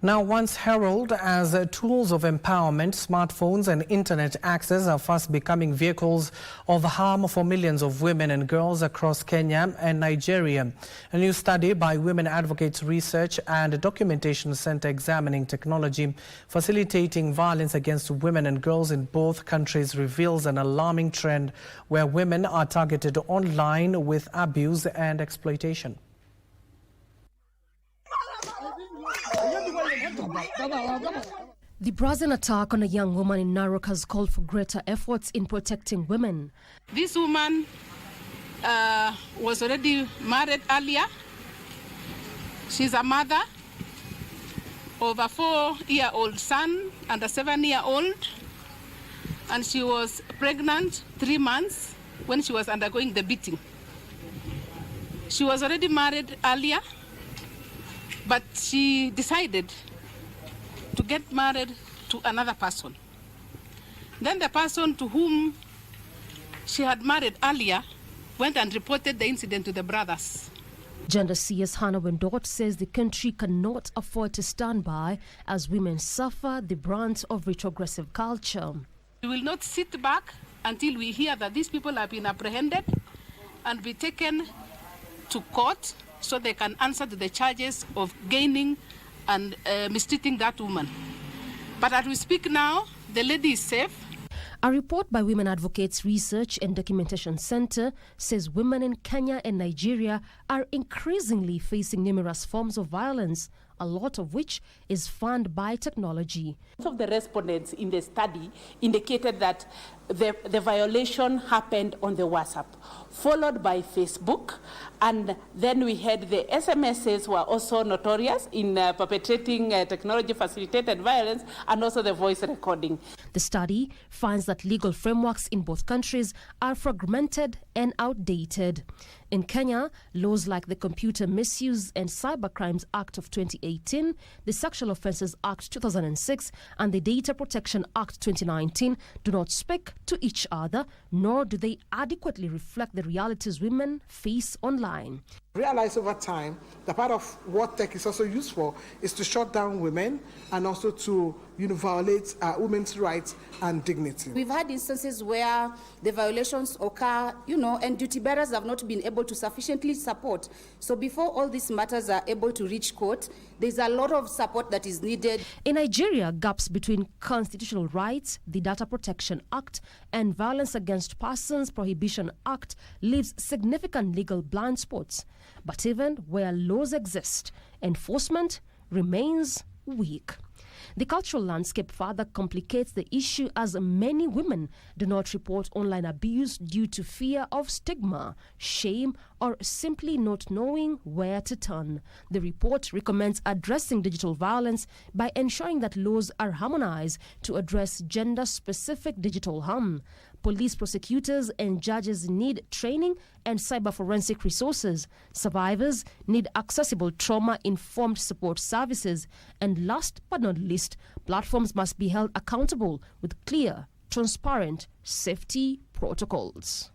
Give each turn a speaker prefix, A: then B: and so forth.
A: Now, once heralded as tools of empowerment, smartphones and internet access are fast becoming vehicles of harm for millions of women and girls across Kenya and Nigeria. A new study by Women Advocates Research and Documentation Center examining technology facilitating violence against women and girls in both countries reveals an alarming trend where women are targeted online with abuse and exploitation.
B: The brazen attack on a young woman in Narok has called for greater efforts in protecting women.
C: This woman was already married earlier. She's a mother of a 4-year-old son and a 7-year-old. And she was pregnant 3 months when she was undergoing the beating. She was already married earlier, but she decided to get married to another person. Then the person to whom she had married earlier went and reported the incident to the brothers.
B: Gender CS Hannah Wendot says the country cannot afford to stand by as women suffer the brunt of retrogressive culture.
C: We will not sit back until we hear that these people have been apprehended and be taken to court so they can answer to the charges of gaining and mistreating that woman. But as we speak now, the lady is safe.
B: A report by Women Advocates Research and Documentation Center says women in Kenya and Nigeria are increasingly facing numerous forms of violence, a lot of which is funded by technology.
D: Most of the respondents in the study indicated that the violation happened on the WhatsApp, followed by Facebook, and then we had the SMSs were also notorious in perpetrating technology-facilitated violence, and also the voice recording.
B: The study finds that legal frameworks in both countries are fragmented and outdated. In Kenya, laws like the Computer Misuse and Cybercrimes Act of 2018, the Sexual Offences Act 2006, and the Data Protection Act 2019 do not speak to each other, nor do they adequately reflect the realities women face online.
E: Realize over time that part of what tech is also used for is to shut down women and also to violate women's rights and dignity.
F: We've had instances where the violations occur, and duty bearers have not been able to sufficiently support. So before all these matters are able to reach court, there's a lot of support that is needed.
B: In Nigeria, gaps between constitutional rights, the Data Protection Act, and Violence Against Persons Prohibition Act leaves significant legal blind spots. But even where laws exist, enforcement remains weak. The cultural landscape further complicates the issue as many women do not report online abuse due to fear of stigma, shame, or simply not knowing where to turn. The report recommends addressing digital violence by ensuring that laws are harmonized to address gender-specific digital harm. Police, prosecutors, and judges need training and cyber forensic resources. Survivors need accessible trauma-informed support services. And last but not least, platforms must be held accountable with clear, transparent safety protocols.